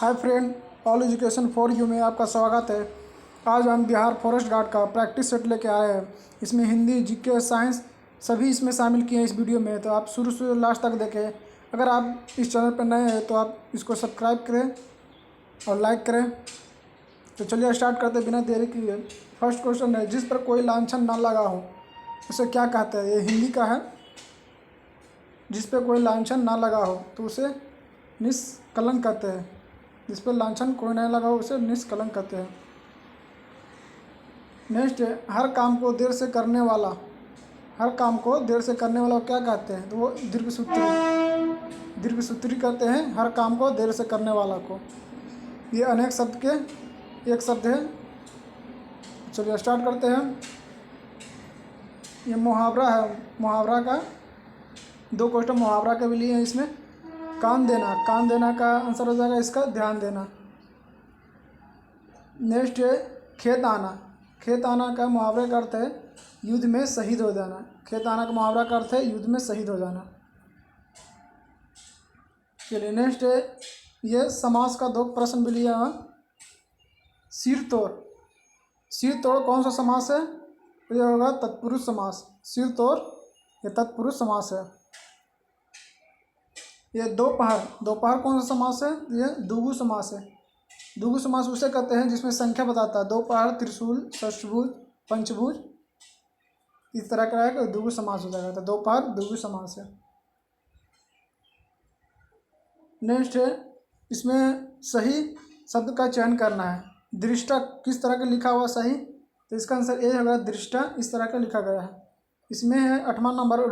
Hi friend, all education for you में आपका स्वागत है। आज हम बिहार फॉरेस्ट गार्ड का प्रैक्टिस सेट लेके आए हैं। इसमें हिंदी, जीके, साइंस सभी इसमें शामिल किए हैं इस वीडियो में, तो आप शुरू से लास्ट तक देखें। अगर आप इस चैनल पर नए हैं तो आप इसको सब्सक्राइब करें और लाइक करें। तो चलिए स्टार्ट करते बिना देरी किए। फर्स्ट क्वेश्चन है, जिस पर कोई लांछन ना लगा हो उसे क्या कहते हैं? ये हिंदी का है। जिस पर कोई लांछन ना लगा हो तो उसे निष्कलंक कहते हैं। जिस पर लांछन कोई नहीं लगा हो उसे निष्कलंक कहते हैं। नेक्स्ट है, हर काम को देर से करने वाला। हर काम को देर से करने वाला को क्या कहते हैं? तो वो दीर्घसूत्री कहते हैं हर काम को देर से करने वाला को। ये अनेक शब्द के एक शब्द है। चलिए स्टार्ट करते हैं। ये मुहावरा है। मुहावरा का 2 क्वेश्चन मुहावरा के भी लिए हैं इसमें। कान देना का आंसर हो जाएगा इसका ध्यान देना। नेक्स्ट है, खेत आना का मुहावरे का अर्थ है युद्ध में शहीद हो जाना। खेत आना का मुहावरा का अर्थ है युद्ध में शहीद हो जाना। चलिए नेक्स्ट है, ये समास का 2 प्रश्न भी लिया है। सिर तोड़ कौन सा समास है? तो ये होगा तत्पुरुष समास। सिर तोड़ ये तत्पुरुष समास है। ये दोपहर कौन सा समास है? ये द्विगु समास है। द्विगु समास उसे कहते हैं जिसमें संख्या बताता है। दोपहर, त्रिशूल, षष्ठभुज, पंचभुज, इस तरह का है द्विगु समास हो जाएगा। तो दोपहर द्विगु समास है। नेक्स्ट है, इसमें सही शब्द का चयन करना है। दृष्टा किस तरह का लिखा हुआ सही? तो इसका आंसर ए होगा दृष्टा, इस तरह का लिखा गया है। इसमें है 8वां नंबर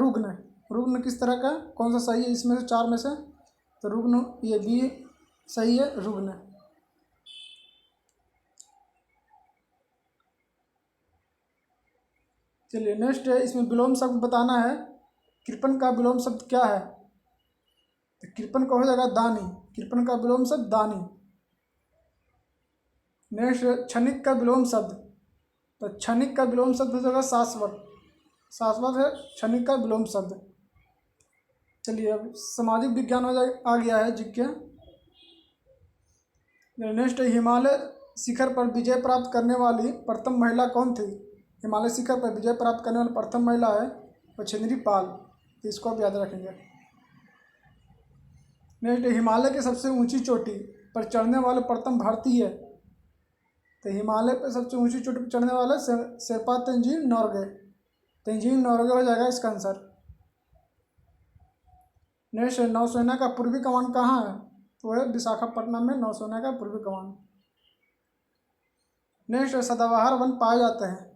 रुग्ण किस तरह का, कौन सा सही है इसमें से 4 में से? तो रुग्ण ये बी सही है, रुग्ण। चलिए नेक्स्ट है, इसमें विलोम शब्द बताना है। कृपण का विलोम शब्द क्या है? तो कृपण का हो जाएगा दानी। कृपण का विलोम शब्द दानी। नेक्स्ट क्षणिक का विलोम शब्द। तो क्षणिक का विलोम शब्द हो जाएगा शाश्वत है क्षणिक का विलोम शब्द। चलिए अब सामाजिक विज्ञान आ गया है जीके। नेक्स्ट हिमालय शिखर पर विजय प्राप्त करने वाली प्रथम महिला कौन थी? हिमालय शिखर पर विजय प्राप्त करने वाली प्रथम महिला है बछेंद्री पाल। तो इसको आप याद रखेंगे। नेक्स्ट हिमालय की सबसे ऊंची चोटी पर चढ़ने वाले प्रथम भारतीय। तो हिमालय पर सबसे ऊंची चोटी पर चढ़ने वाले शेरपा तेंजिंग नोरगे हो जाएगा इसका आंसर। नेक्स्ट नौसेना का पूर्वी कमान कहाँ है? तो है विशाखापट्टनम में नौसेना का पूर्वी कमान। नेक्स्ट सदाबहार वन पाए जाते हैं।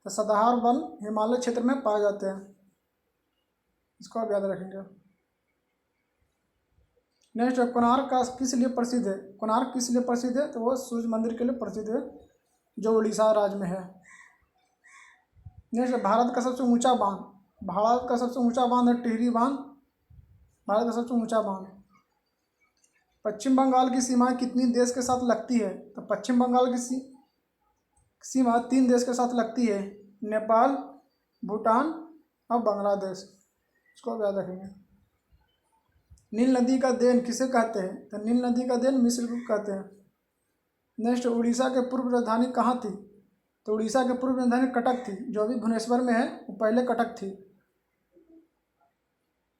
तो सदाबहार वन हिमालय क्षेत्र में पाए जाते हैं। इसको आप याद रखेंगे। नेक्स्ट कोणार्क का किस लिए प्रसिद्ध है? कोणार्क किस लिए प्रसिद्ध है? तो वो सूर्य मंदिर के लिए प्रसिद्ध है जो उड़ीसा राज्य में है। नेक्स्ट भारत का सबसे ऊंचा बांध है टिहरी बांध। भारत का सबसे ऊंचा बांध। पश्चिम बंगाल की सीमाएं कितनी देश के साथ लगती है? तो पश्चिम बंगाल की सीमा 3 देश के साथ लगती है, नेपाल, भूटान और बांग्लादेश। इसको आप याद रखेंगे। नील नदी का देन किसे कहते हैं? तो नील नदी का देन मिस्र को कहते हैं। नेक्स्ट उड़ीसा के पूर्व राजधानी कहाँ थी? तो उड़ीसा के पूर्व राजधानी कटक थी, जो अभी भुवनेश्वर में है, वो पहले कटक थी।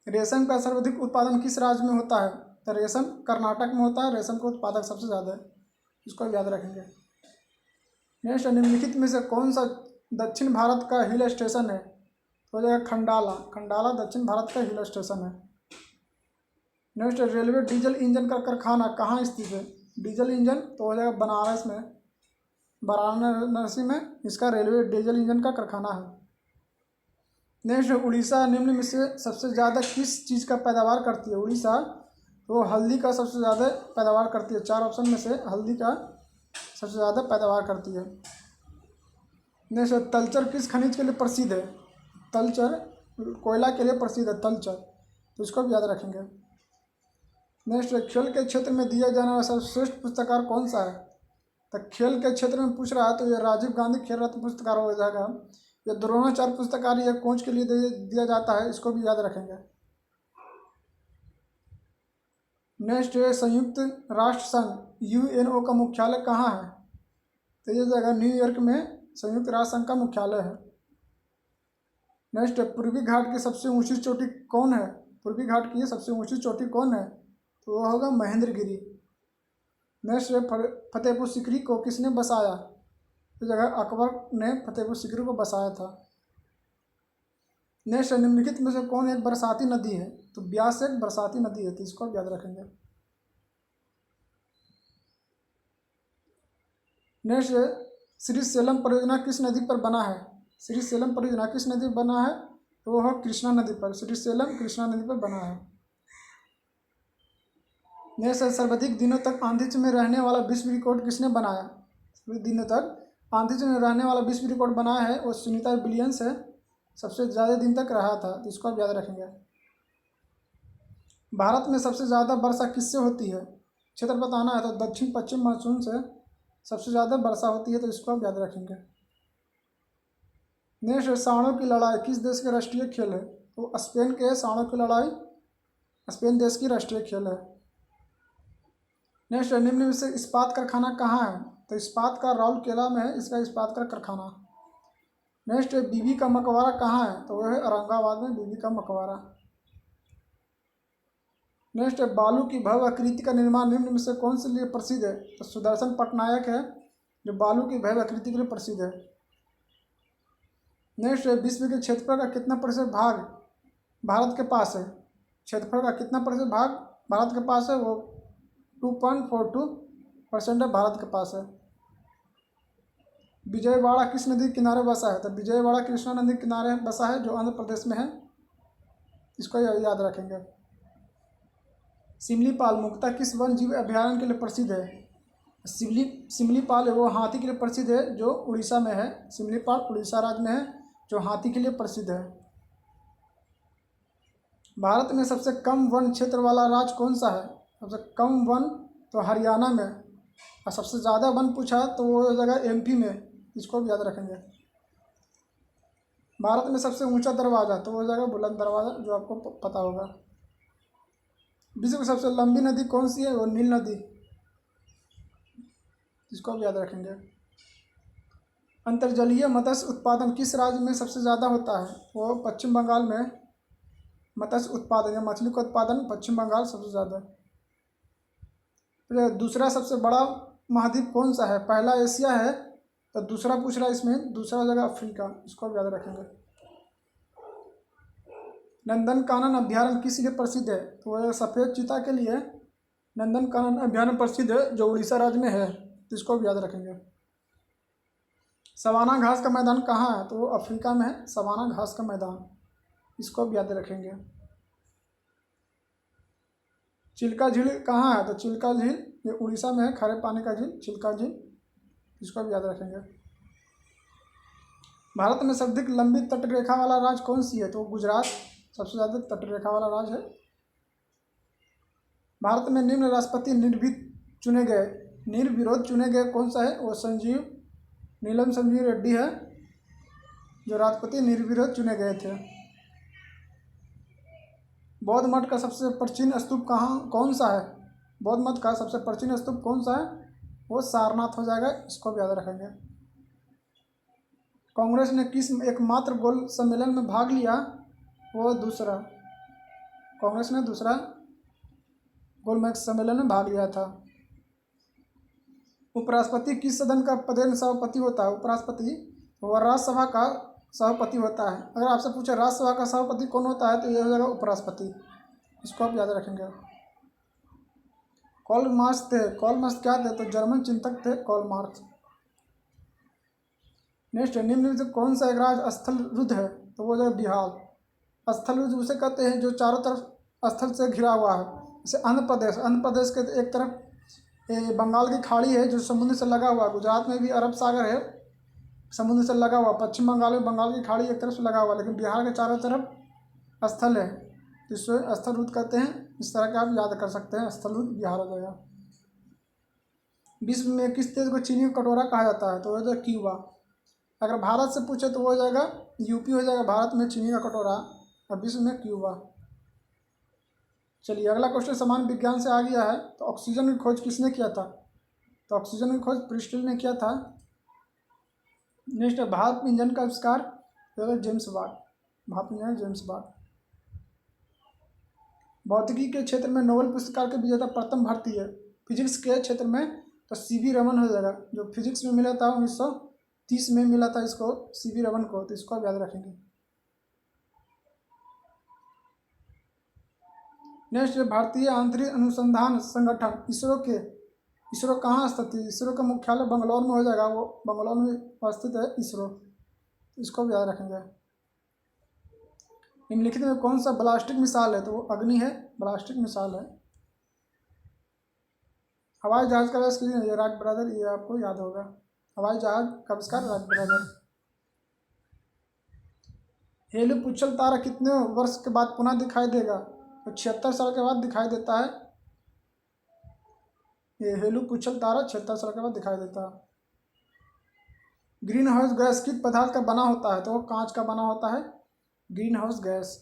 रेशम का सर्वाधिक उत्पादन किस राज्य में होता है? तो रेशम कर्नाटक में होता है। रेशम का उत्पादक सबसे ज़्यादा है। इसको याद रखेंगे। नेक्स्ट निम्नलिखित में से कौन सा दक्षिण भारत का हिल स्टेशन है? तो हो जाएगा खंडाला दक्षिण भारत का हिल स्टेशन है। नेक्स्ट रेलवे डीजल इंजन का कारखाना कहाँ स्थित है? डीजल इंजन तो हो जाएगा बनारस में, वाराणसी में इसका रेलवे डीजल इंजन का कारखाना है। नेक्स्ट उड़ीसा निम्न में से सबसे ज़्यादा किस चीज़ का पैदावार करती है? उड़ीसा तो हल्दी का सबसे ज़्यादा पैदावार करती है। 4 ऑप्शन में से हल्दी का सबसे ज़्यादा पैदावार करती है। नेक्स्ट तलचर किस खनिज के लिए प्रसिद्ध है? तलचर कोयला के लिए प्रसिद्ध है तलचर। तो इसको भी याद रखेंगे। नेक्स्ट खेल के क्षेत्र में दिया जाने वाला सर्वश्रेष्ठ पुरस्कार कौन सा है? तो खेल के क्षेत्र में पूछ रहा है तो ये राजीव गांधी खेल रत्न पुरस्कार हो जाएगा। ये द्रोणाचार्य पुरस्कार ये कोच के लिए दिया जाता है। इसको भी याद रखेंगे। नेक्स्ट है संयुक्त राष्ट्र संघ यूएनओ का मुख्यालय कहाँ है? तो ये जगह न्यूयॉर्क में संयुक्त राष्ट्र संघ का मुख्यालय है। नेक्स्ट, पूर्वी घाट की सबसे ऊंची चोटी कौन है? पूर्वी घाट की सबसे ऊंची चोटी कौन है? तो वह होगा महेंद्रगिरी। नेक्स्ट, फतेहपुर सीकरी को किसने बसाया? तो जगह अकबर ने फतेहपुर सीकरी को बसाया था। नेक्स्ट, निम्नलिखित में से कौन एक बरसाती नदी है? तो ब्यास एक बरसाती नदी है, तो इसको आप याद रखेंगे। नेक्स्ट, श्री सेलम परियोजना किस नदी पर बना है? श्री सेलम परियोजना किस नदी पर बना है? तो वह कृष्णा नदी पर, श्री सेलम कृष्णा नदी पर बना है। नेक्स्ट, सर्वाधिक दिनों तक आंधिच में रहने वाला विश्व रिकॉर्ड किसने बनाया? सर्वाधिक दिनों तक आंधिच में रहने वाला विश्व रिकॉर्ड बनाया है वो सुनीता विलियम्स है, सबसे ज़्यादा दिन तक रहा था, तो इसको आप याद रखेंगे। भारत में सबसे ज़्यादा वर्षा किससे होती है? क्षेत्र बताना है, तो दक्षिण पश्चिम मानसून से सबसे ज़्यादा वर्षा होती है, तो इसको आप याद रखेंगे। नेक्स्ट, सांडों की लड़ाई किस देश के राष्ट्रीय खेल है? तो स्पेन के सांडों की लड़ाई स्पेन देश की राष्ट्रीय खेल है। नेक्स्ट, निम्न में से इस्पात कारखाना कहाँ है? तो इस्पात का राउरकेला में है इसका इस्पात का कारखाना। नेक्स्ट, बीबी का मकबरा कहाँ है? तो वह है औरंगाबाद में बीबी का मकबरा। नेक्स्ट, बालू की भव्य आकृति का निर्माण निम्न में से कौन से लिए प्रसिद्ध है? तो सुदर्शन पटनायक है जो बालू की भव्य आकृति के लिए प्रसिद्ध है। नेक्स्ट, विश्व के क्षेत्रफल का कितना प्रतिशत भाग भारत के पास है? क्षेत्रफल का कितना प्रतिशत भाग भारत के पास है? वो 2.42% भारत के पास है। विजयवाड़ा किस नदी के किनारे बसा है? तो विजयवाड़ा कृष्णा नदी के किनारे बसा है जो आंध्र प्रदेश में है, इसको याद रखेंगे। सिमलीपाल मुक्ता किस वन जीव अभयारण्य के लिए प्रसिद्ध है? सिमलीपाल वो हाथी के लिए प्रसिद्ध है जो उड़ीसा में है। सिमलीपाल उड़ीसा राज्य में है जो हाथी के लिए प्रसिद्ध है। भारत में सबसे कम वन क्षेत्र वाला राज्य कौन सा है? सबसे कम वन तो हरियाणा में, और सबसे ज़्यादा वन पूछा तो वो जगह एमपी में, इसको भी याद रखेंगे। भारत में सबसे ऊंचा दरवाज़ा तो वो जगह बुलंद दरवाज़ा, जो आपको पता होगा। विश्व की सबसे लंबी नदी कौन सी है? वो नील नदी, इसको भी याद रखेंगे। अंतर्जलीय मत्स्य उत्पादन किस राज्य में सबसे ज़्यादा होता है? वो पश्चिम बंगाल में मत्स्य उत्पादन या मछली का उत्पादन पश्चिम बंगाल सबसे ज़्यादा है। फिर दूसरा सबसे बड़ा महाद्वीप कौन सा है? पहला एशिया है, तो दूसरा पूछ रहा है इसमें, दूसरा जगह अफ्रीका, इसको याद रखेंगे। नंदनकानन अभ्यारण्य किस लिए प्रसिद्ध है? तो वह सफ़ेद चीता के लिए नंदनकानन अभ्यारण्य प्रसिद्ध है जो उड़ीसा राज्य में है, तो इसको भी याद रखेंगे। सवाना घास का मैदान कहाँ है? तो वो अफ्रीका में है सवाना घास का मैदान, इसको भी याद रखेंगे। चिल्का झील कहाँ है? तो चिल्का झील ये उड़ीसा में है, खारे पानी का झील चिल्का झील, इसको भी याद रखेंगे। भारत में सर्वाधिक लंबी तटरेखा वाला राज्य कौन सी है? तो गुजरात सबसे ज़्यादा तटरेखा वाला राज्य है। भारत में निम्न राष्ट्रपति निर्विरोध चुने गए कौन सा है? वो नीलम संजीव रेड्डी है जो राष्ट्रपति निर्विरोध चुने गए थे। बौद्ध मठ का सबसे प्राचीन स्तूप कौन सा है? बौद्ध मठ का सबसे प्राचीन स्तूप कौन सा है? वो सारनाथ हो जाएगा, इसको भी याद रखेंगे। कांग्रेस ने किस एकमात्र गोल सम्मेलन में भाग लिया? वो दूसरा, कांग्रेस ने दूसरा गोल सम्मेलन में भाग लिया था। उपराष्ट्रपति किस सदन का पदेन सभापति होता है? उपराष्ट्रपति वह राज्यसभा का सभापति होता है। अगर आपसे पूछे राज्यसभा का सभापति कौन होता है तो यह हो जाएगा उपराष्ट्रपति, इसको आप याद रखेंगे। कार्ल मार्क्स थे, कार्ल मार्क्स क्या थे? तो जर्मन चिंतक थे कार्ल मार्क्स। नेक्स्ट, निम्न से कौन सा एक राज्य स्थल रुद्ध है? तो वो जो बिहार। स्थल रुद्ध उसे कहते हैं जो चारों तरफ स्थल से घिरा हुआ है। जैसे आंध्र प्रदेश के एक तरफ बंगाल की खाड़ी है जो समुद्र से लगा हुआ, गुजरात में भी अरब सागर है समुद्र से लगा हुआ, पश्चिम बंगाल में बंगाल की खाड़ी एक तरफ से लगा हुआ, लेकिन बिहार के चारों तरफ स्थल है, जिससे स्थल रुद्ध कहते हैं। इस तरह के आप याद कर सकते हैं, स्थल रुद्ध बिहार हो जाएगा। विश्व में किस देश को चीनी का कटोरा कहा जाता है? तो वो जो क्यूबा। अगर भारत से पूछे तो वो हो जाएगा यूपी हो जाएगा भारत में चीनी का कटोरा, और विश्व में क्यूबा। चलिए अगला क्वेश्चन सामान्य विज्ञान से आ गया है। तो ऑक्सीजन की खोज किसने किया था? तो ऑक्सीजन की खोज प्रिस्टल ने किया था। नेक्स्ट है भाप इंजन का आविष्कार, तो जेम्स वाट, भाप इंजन जेम्स वाट। भौतिकी के क्षेत्र में नोबेल पुरस्कार के विजेता प्रथम भारतीय, फिजिक्स के क्षेत्र में तो सीवी रमन हो जाएगा, जो फिजिक्स में मिला था 1930 में मिला था इसको, सीवी रमन को, तो इसको आप याद रखेंगे। नेक्स्ट भारतीय अंतरिक्ष अनुसंधान संगठन इसरो कहाँ स्थित है? इसरो का मुख्यालय बंगलौर में हो जाएगा, वो बंगलौर में स्थित है इसरो, इसको भी याद रखेंगे। निम्नलिखित में कौन सा ब्लास्टिक मिसाइल है? तो वो अग्नि है, ब्लास्टिक मिसाइल है। हवाई जहाज का आविष्कार ये राइट ब्रदर, ये आपको याद होगा, हवाई जहाज का आविष्कार राइट ब्रदर। हेलु पुच्छल तारा कितने वर्ष के बाद पुनः दिखाई देगा? तो 76 साल के बाद दिखाई देता है। ये हेलु पुच्छल तारा 76 साल के बाद दिखाई देता है। ग्रीन हाउस गैस किस पदार्थ का बना होता है? तो वो कांच का बना होता है, ग्रीन हाउस गैस।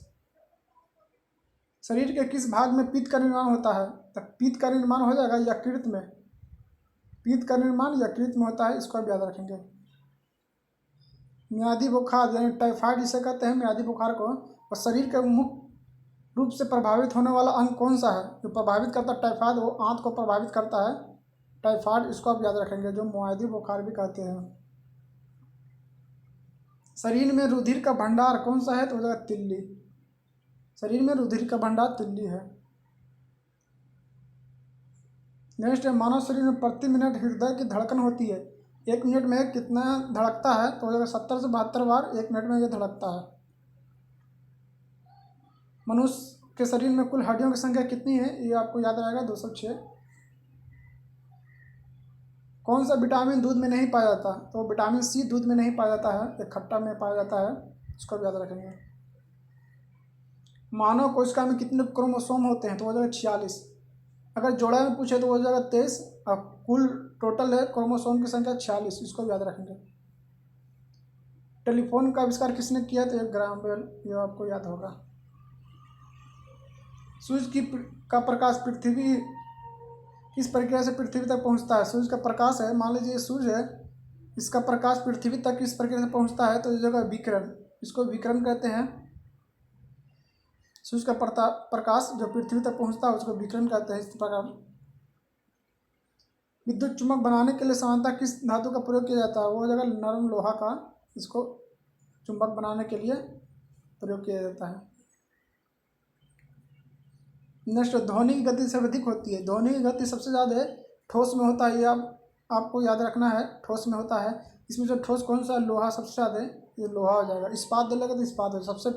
शरीर के किस भाग में पित्त का निर्माण होता है? तो पित्त का निर्माण हो जाएगा यकृत में, पित्त का निर्माण यकृत में होता है, इसको आप याद रखेंगे। मियादी बुखार यानी टाइफाइड इसे कहते हैं, मियादी बुखार को। और शरीर के मुख्य रूप से प्रभावित होने वाला अंग कौन सा है? जो प्रभावित करता है टाइफाइड, वो आंत को प्रभावित करता है, टाइफाइड, इसको आप याद रखेंगे, जो मियादी बुखार भी कहते हैं। शरीर में रुधिर का भंडार कौन सा है? तो हो जाएगा तिल्ली, शरीर में रुधिर का भंडार तिल्ली है। नेक्स्ट है मानव शरीर में प्रति मिनट हृदय की धड़कन होती है, 1 मिनट में कितना धड़कता है? तो हो जाएगा 70 से 72 बार 1 मिनट में ये धड़कता है। मनुष्य के शरीर में कुल हड्डियों की संख्या कितनी है? ये आपको याद रहेगा 206। कौन सा विटामिन दूध में नहीं पाया जाता? तो विटामिन सी दूध में नहीं पाया जाता है, एक खट्टा में पाया जाता है, इसको भी याद रखेंगे। मानव कोशिका में कितने क्रोमोसोम होते हैं? तो हो जाएगा 46। अगर जोड़ा में पूछे तो हो जाएगा 23, और कुल टोटल है क्रोमोसोम की संख्या 46, इसको भी याद रखेंगे। टेलीफोन का आविष्कार किसने किया? तो ग्राहम बेल, ये आपको याद होगा। सूर्य का प्रकाश पृथ्वी किस प्रक्रिया से पृथ्वी तक पहुंचता है? सूर्य का प्रकाश है, मान लीजिए सूर्य है, इसका प्रकाश पृथ्वी तक किस प्रक्रिया से पहुंचता है? तो इस जगह विकिरण, इसको विकिरण कहते हैं। सूर्य का प्रकाश जो पृथ्वी तक पहुंचता है उसको विकिरण कहते हैं। इस प्रकार विद्युत चुम्बक बनाने के लिए सामान्यतः किस धातु का प्रयोग किया जाता है? वो जगह नरम लोहा का, इसको चुंबक बनाने के लिए प्रयोग किया जाता है। नेक्स्ट ध्वनि की गति से अधिक होती है, ध्वनि की गति सबसे ज़्यादा ठोस में होता है, ये आपको याद रखना है, ठोस में होता है। इसमें जो ठोस कौन सा? लोहा सबसे ज़्यादा है, ये लोहा हो जाएगा। इस्पात दे लेगा तो इस्पात हो, सबसे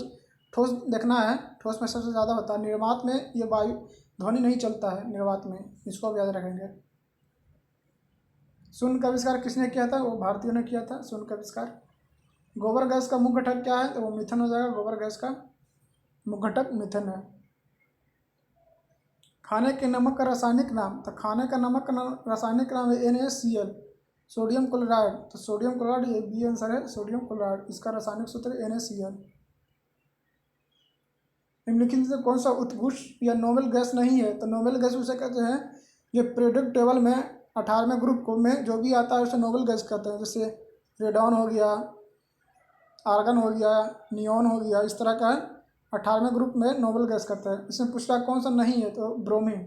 ठोस देखना है, ठोस में सबसे ज़्यादा होता है। निर्वात में ये वायु ध्वनि नहीं चलता है, निर्वात में, इसको आप याद रखेंगे। शून्य का आविष्कार किसने किया था? वो भारतीयों ने किया था शून्य का आविष्कार। गोबर गैस का मुख्य घटक क्या है? तो वो मीथेन हो जाएगा, गोबर गैस का मुख्य घटक मीथेन है। खाने के नमक का रासायनिक नाम? तो खाने का नमक का रासायनिक नाम है NaCl, सोडियम क्लोराइड। तो सोडियम क्लोराइड, ये बी आंसर है, सोडियम क्लोराइड, इसका रासायनिक सूत्र NaCl। निम्नलिखित से कौन सा उत्कृष्ट या नोबेल गैस नहीं है? तो नोबेल गैस उसे कहते हैं ये पीरियोडिक टेबल में 18वें ग्रुप को में जो भी आता है उसे नोबेल गैस कहते हैं। जैसे रेडॉन हो गया, आर्गन हो गया, नियॉन हो गया, इस तरह का 18वें ग्रुप में नोबेल गैस करते हैं। इसमें पूछता कौन सा नहीं है? तो ब्रोमीन,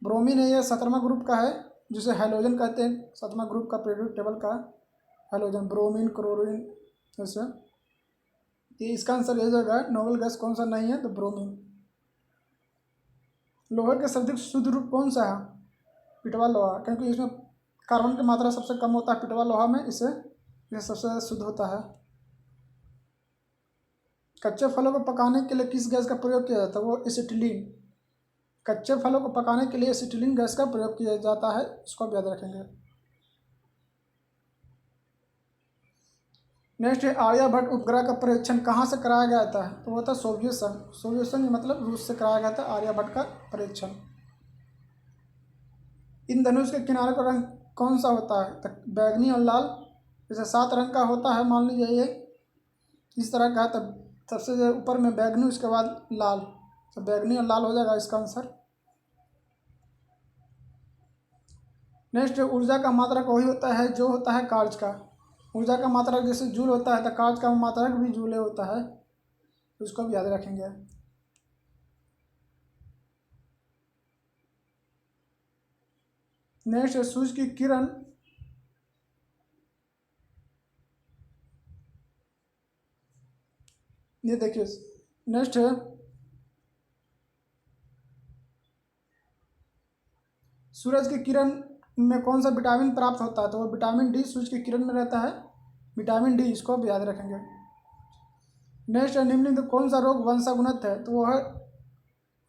ब्रोमीन है, ये 17वां ग्रुप का है, जिसे हैलोजन कहते हैं, 7वां ग्रुप का पीरियोडिक टेबल का हैलोजन, ब्रोमीन, क्लोरीन, ऐसे। ये इसका आंसर ये जगह नोबेल गैस कौन सा नहीं है? तो ब्रोमीन। लोहे का सर्वाधिक शुद्ध रूप कौन सा है? पिटवा लोहा, क्योंकि इसमें कार्बन की मात्रा सबसे कम होता है पिटवा लोहा में, इसे सबसे ज़्यादा शुद्ध होता है। कच्चे फलों को पकाने के लिए किस गैस का प्रयोग किया जाता है? वो एसिटिलीन, कच्चे फलों को पकाने के लिए एसिटिलीन गैस का प्रयोग किया जाता है, इसको आप याद रखेंगे। नेक्स्ट है आर्यभट्ट उपग्रह का परीक्षण कहाँ से कराया गया था? तो वो था सोवियत संघ, सोवियत संघ मतलब रूस से कराया गया था आर्यभट्ट का परीक्षण। इन धनुष के किनारे का रंग कौन सा होता है? तो बैगनी और लाल, जैसे 7 रंग का होता है, मान लीजिए ये इस तरह का है, तब सबसे ऊपर में बैगनी, उसके बाद लाल, तो बैगनी और लाल हो जाएगा इसका आंसर। नेक्स्ट, ऊर्जा का मात्रक वही होता है जो होता है कार्य का। ऊर्जा का मात्रक जैसे जूल होता है तो कार्य का मात्रक भी जूल होता है, उसको भी याद रखेंगे। नेक्स्ट, सूर्य की किरण ये देखिए। नेक्स्ट है सूरज की किरण में कौन सा विटामिन प्राप्त होता है, तो वो विटामिन डी सूरज की किरण में रहता है, विटामिन डी, इसको आप याद रखेंगे। नेक्स्ट, निम्नलिखित कौन सा रोग वंशागुणित है, तो वो है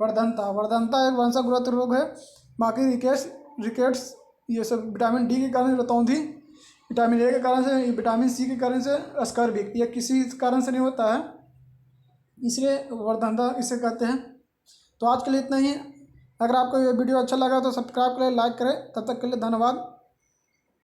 वर्धनता। वर्धनता एक वंशागुणित रोग है। बाकी रिकेट्स ये सब विटामिन डी के कारण, रतौंधी विटामिन ए के कारण से, विटामिन सी के कारण से, स्कर्विक ये किसी कारण से नहीं होता है, इसलिए वर्धनता इसे कहते हैं। तो आज के लिए इतना ही। अगर आपको ये वीडियो अच्छा लगा तो सब्सक्राइब करें, लाइक करें। तब तक के लिए धन्यवाद।